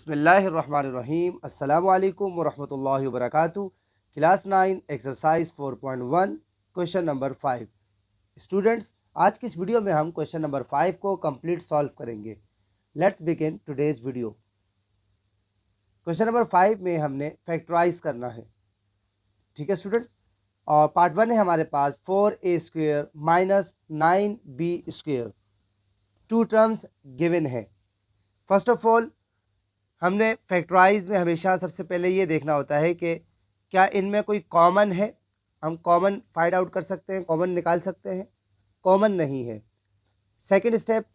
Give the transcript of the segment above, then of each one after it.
बिस्मिल्लाहिर्रहमानिर्रहीम अस्सलामु अलैकुम वरहमतुल्लाहि वबरकातुहू। Class 9 exercise 4.1 question number 5। Students, आज की इस वीडियो में हम क्वेश्चन नंबर 5 को कंप्लीट सॉल्व करेंगे। Let's begin today's video. Question number 5 में हमने फैक्टराइज करना है। ठीक है स्टूडेंट्स, और पार्ट 1 है हमारे पास 4a² minus 9b²। Two terms given है। फर्स्ट ऑफ ऑल हमने फैक्टराइज में हमेशा सबसे पहले ये देखना होता है कि क्या इनमें कोई कॉमन है। हम कॉमन फाइंड आउट कर सकते हैं, कॉमन निकाल सकते हैं। कॉमन नहीं है। सेकंड स्टेप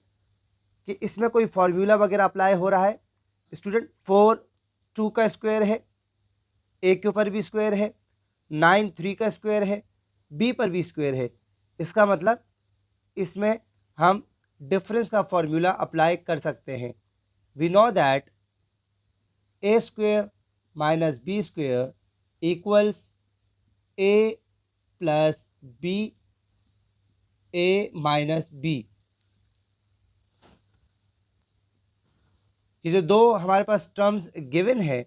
कि इसमें कोई फार्मूला वगैरह अप्लाई हो रहा है। स्टूडेंट 4 2 का स्क्वायर है, ए के ऊपर भी स्क्वायर है, 9 3 का स्क्वायर है, बी पर भी स्क्वायर है। इसका मतलब इसमें हम डिफरेंस का फार्मूला अप्लाई कर सकते हैं। We know that A square minus B square equals A plus B A minus B. ये जो दो हमारे पास टर्म्स गिवन है,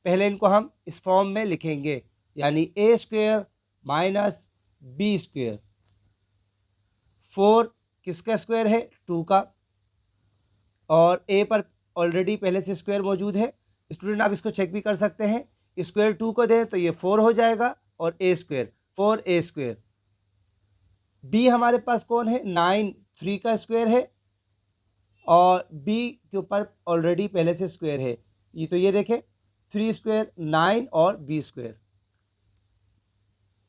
पहले इनको हम इस फॉर्म में लिखेंगे, यानी ए स्क्वायर माइनस बी स्क्वायर। 4 किसका स्क्वायर है? 2 का, और ए पर ऑलरेडी पहले से स्क्वायर मौजूद है। स्टूडेंट आप इसको चेक भी कर सकते हैं, स्क्वायर 2 को दें तो ये 4 हो जाएगा, और ए स्क्वायर 4a²। बी हमारे पास कौन है? 9 3 का स्क्वायर है, और बी के ऊपर ऑलरेडी पहले से स्क्वायर है। ये तो ये देखें 3 स्क्वायर 9 और बी स्क्वायर।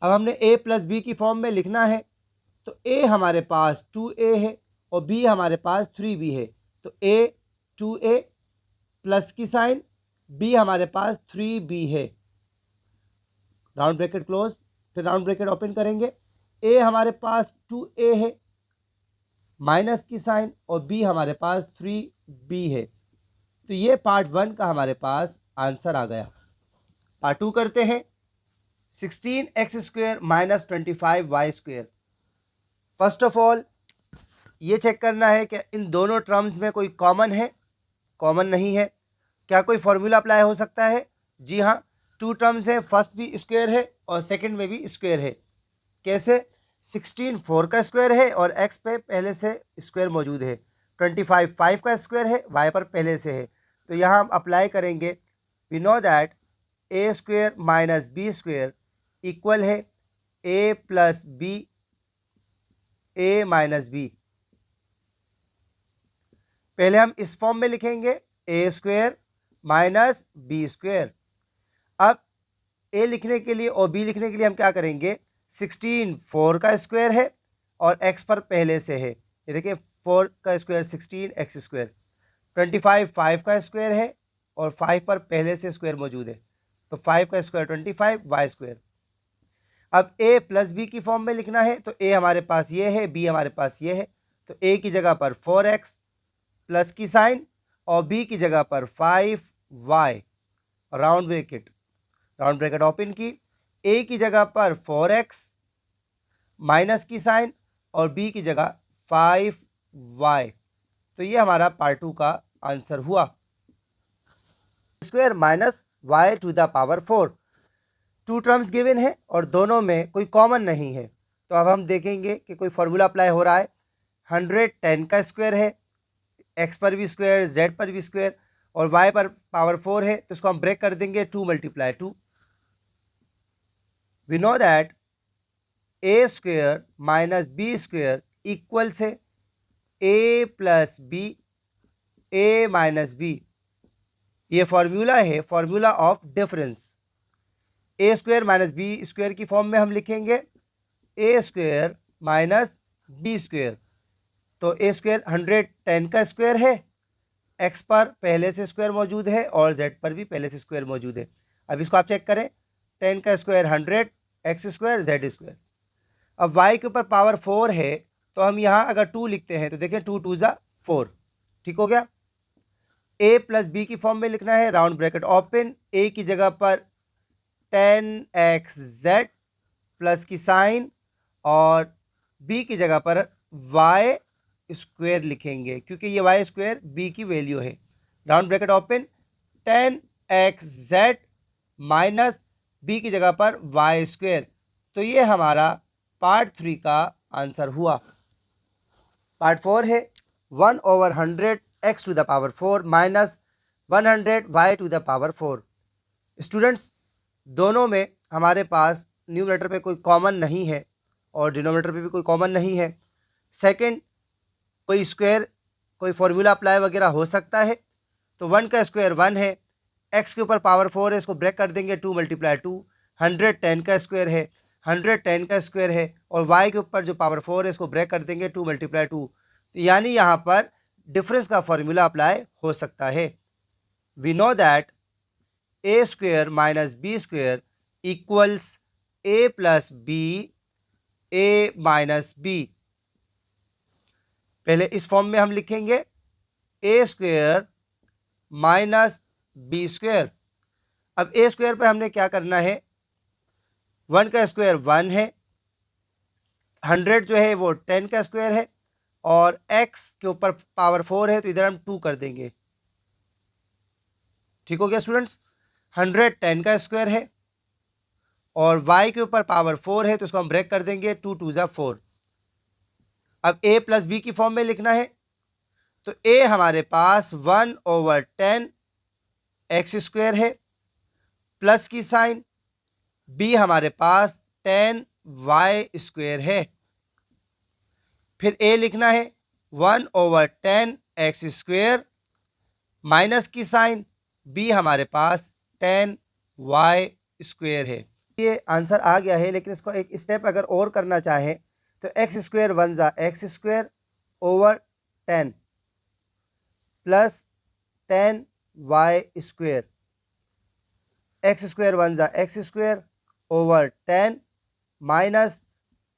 अब हमने ए प्लस बी की फॉर्म में लिखना है, तो ए हमारे पास 2a है और बी हमारे पास 3b है। तो ए 2a प्लस की साइन, बी हमारे पास 3b है। राउंड ब्रैकेट क्लोज, फिर राउंड ब्रैकेट ओपन करेंगे। ए हमारे पास 2a है, माइनस की साइन, और बी हमारे पास 3b है। तो ये पार्ट 1 का हमारे पास आंसर आ गया। पार्ट 2 करते हैं। 16x² minus 25y²। First of all ये चेक करना है कि इन दोनों टर्म्स में कोई कॉमन है। कॉमन नहीं है। क्या कोई फॉर्मूला अप्लाई हो सकता है? जी हाँ, टू टर्म्स है, फर्स्ट भी स्क्वायर है और सेकंड में भी स्क्वायर है। कैसे? 16 4 का स्क्वायर है और x पे पहले से स्क्वायर मौजूद है। 25 5 का स्क्वायर है, y पर पहले से है। तो यहाँ हम अप्लाई करेंगे। We know that a² minus b² equal है a plus B A minus B. पहले हम इस फॉर्म में लिखेंगे a² माइनस b²। अब a लिखने के लिए और b लिखने के लिए हम क्या करेंगे? 16 4 का स्क्वायर है और x पर पहले से है। ये देखिए 4 का स्क्वायर 16x²। 25 5 का स्क्वायर है और 5 पर पहले से स्क्वायर मौजूद है, तो 5 का स्क्वायर 25 y²। अब a प्लस बी की फॉर्म में लिखना है, तो a हमारे पास ये है, b हमारे पास ये है। तो a की जगह पर 4x प्लस की साइन और b की जगह पर 5y। राउंड ब्रैकेट ओपन की। a की जगह पर 4x माइनस की साइन और b की जगह 5y। तो ये हमारा पार्ट 2 का आंसर हुआ। Square minus y to the power 4। Two terms given है और दोनों में कोई कॉमन नहीं है। तो अब हम देखेंगे कि कोई फॉर्मूला अप्लाई हो रहा है। 110 का स्क्वायर है, x पर भी स्क्वायर, z पर भी स्क्वायर, और y पर पावर 4 है, तो इसको हम ब्रेक कर देंगे। 2 × 2। We know that a² minus b² equal से a plus B A minus B. ये फॉर्मूला है, formula of difference. a² minus b² की फॉर्म में हम लिखेंगे a² माइनस b²। तो a² 110 का स्क्वायर है, x पर पहले से स्क्वायर मौजूद है और z पर भी पहले से स्क्वायर मौजूद है। अब इसको आप चेक करें। 10 का स्क्वायर 100, x² z²। अब y के ऊपर पावर 4 है, तो हम यहाँ अगर 2 लिखते हैं तो देखें 2 2 ज़ा 4। ठीक हो गया। a प्लस बी की फॉर्म में लिखना है। Round bracket open. a की जगह पर 10xz प्लस की साइन और b की जगह पर y² लिखेंगे, क्योंकि ये y² b की वैल्यू है। Round bracket open. 10xz minus B की जगह पर वाई स्क्वेयर। तो ये हमारा पार्ट 3 का आंसर हुआ। पार्ट 4 है 1/100 x to the power 4 minus 100 y to the power 4। Students, दोनों में हमारे पास न्यूमरेटर पे कोई कॉमन नहीं है और डिनोमिनेटर पे भी कोई कॉमन नहीं है। सेकंड, कोई स्क्वायर, कोई फॉर्मूला अप्लाई वगैरह हो सकता है। तो 1 का स्क्वायर 1 है, x के ऊपर पावर 4 है, इसको ब्रेक कर देंगे 2 × 2। 100 10 का स्क्वायर है, 100 10 का स्क्वायर है, और y के ऊपर जो पावर 4 है इसको ब्रेक कर देंगे 2 × 2। तो यानी यहाँ पर डिफरेंस का फॉर्मूला अप्लाई हो सकता है। We know that a square minus B square equals a plus B a minus B. पहले इस फॉर्म में हम लिखेंगे a square minus B square. अब a स्क्वायर पे हमने क्या करना है, 1 का स्क्वायर 1 है, 100 जो है वो 10 का स्क्वायर है, और x के ऊपर पावर 4 है तो इधर हम 2 कर देंगे। ठीक हो गया स्टूडेंट्स। 100 10 का स्क्वायर है और y के ऊपर पावर 4 है तो इसको हम ब्रेक कर देंगे 2 2 ज़ा 4। अब a प्लस बी की फॉर्म में लिखना है तो a हमारे पास 1/10 एक्स स्क्वायर है, प्लस की साइन, b हमारे पास 10 वाई स्क्वायर है। फिर a लिखना है 1/10 एक्स स्क्वायर, माइनस की साइन, b हमारे पास 10 वाई स्क्वायर है। ये आंसर आ गया है, लेकिन इसको एक स्टेप अगर और करना चाहें तो एक्स स्क्वायर 1 ज़ा X square over 10 plus 10 Y square, X square 1 ज़ा X square over 10 minus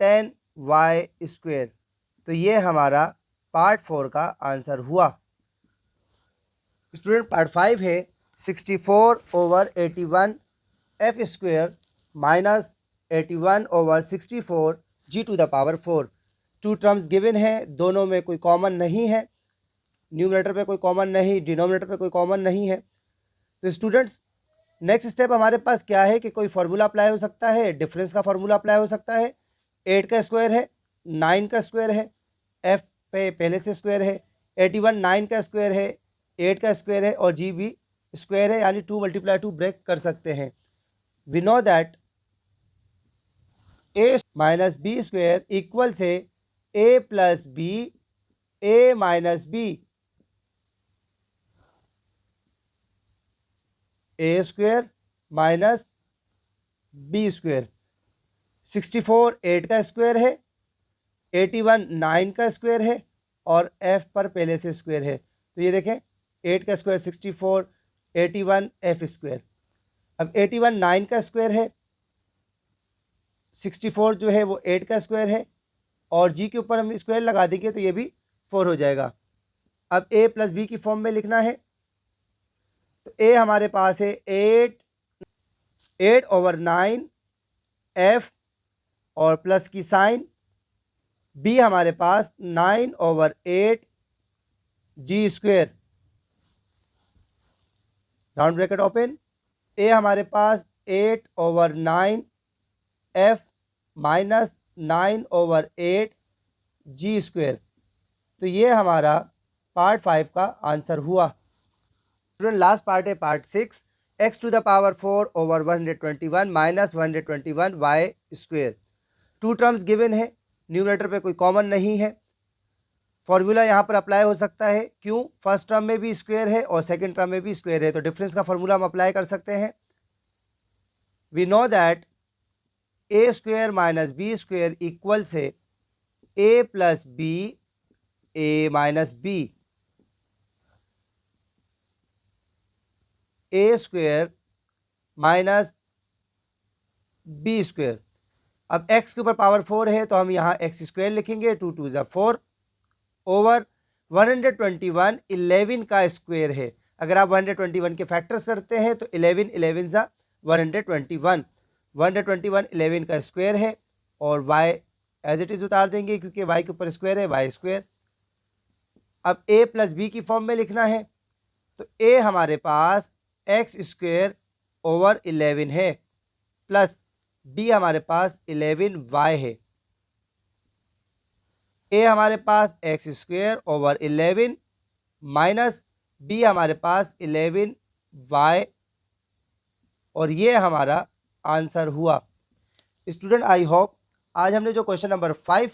10 Y square. तो ये हमारा पार्ट 4 का आंसर हुआ। स्टूडेंट, पार्ट 5 है 64/81 f square minus 81/64 g to the power 4। Two terms given है, दोनों में कोई कॉमन नहीं है, न्यूमरेटर पे कोई कॉमन नहीं, डिनोमिनेटर पे कोई कॉमन नहीं है। तो स्टूडेंट्स, नेक्स्ट स्टेप हमारे पास क्या है कि कोई फार्मूला अप्लाई हो सकता है, डिफरेंस का फार्मूला अप्लाई हो सकता है। 8 का स्क्वायर है, 9 का स्क्वायर है, एफ पे पहले से स्क्वायर है, 81 9 का स्क्वायर है, 8 का स्क्वायर है, और जी भी स्क्वायर है, यानी 2 × 2 ब्रेक कर सकते हैं। We know that a minus B square equal से a plus B a minus b, a square minus B square. 64 8 का स्क्वायर है, 81 9 का स्क्वायर है, और f पर पहले से स्क्वायर है। तो ये देखें 8 का स्क्वायर 64, 81 f स्क्वायर। अब 81 9 का स्क्वायर है, 64 जो है वो 8 का स्क्वायर है, और g के ऊपर हम स्क्वायर लगा देंगे तो ये भी 4 हो जाएगा। अब a प्लस बी की फॉर्म में लिखना है तो a हमारे पास है 8/9 f और प्लस की साइन, b हमारे पास 9/8 g square, round bracket open. a हमारे पास 8/9 f माइनस 9/8 जी स्क्वायर। तो ये हमारा पार्ट 5 का आंसर हुआ। स्टूडेंट, लास्ट पार्ट है part 6 x to the power 4/121 minus 121 y square. Two terms given है, न्यूमरेटर पे कोई कॉमन नहीं है, फॉर्मूला यहाँ पर अप्लाई हो सकता है। क्यों? फर्स्ट टर्म में भी स्क्वायर है और सेकंड टर्म में भी स्क्वायर है, तो डिफरेंस का फॉर्मूला हम अप्लाई कर सकते हैं। We know that a square minus B square equal से a plus B a minus b, a square minus B square. अब x के ऊपर पावर 4 है तो हम यहाँ x स्क्वायर लिखेंगे, 2 2 ज़ा 4 ओवर 121 11 का स्क्वायर है। अगर आप 121 के फैक्टर्स करते हैं तो 11 11 ज़ा 121, 121 11 का स्क्वायर है, और y एज इट इज़ उतार देंगे क्योंकि y के ऊपर स्क्वायर है, वाई स्क्वायर। अब a प्लस बी की फॉर्म में लिखना है तो a हमारे पास x²/11 है, प्लस b हमारे पास 11y है। a हमारे पास x²/11 माइनस b हमारे पास 11y, और ये हमारा आंसर हुआ। स्टूडेंट, आई होप आज हमने जो क्वेश्चन नंबर 5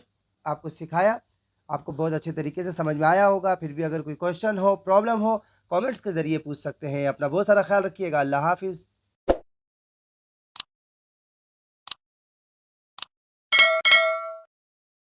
आपको सिखाया आपको बहुत अच्छे तरीके से समझ में आया होगा। फिर भी अगर कोई क्वेश्चन हो, प्रॉब्लम हो, कमेंट्स के ज़रिए पूछ सकते हैं। अपना बहुत सारा ख्याल रखिएगा। अल्लाह हाफिज़।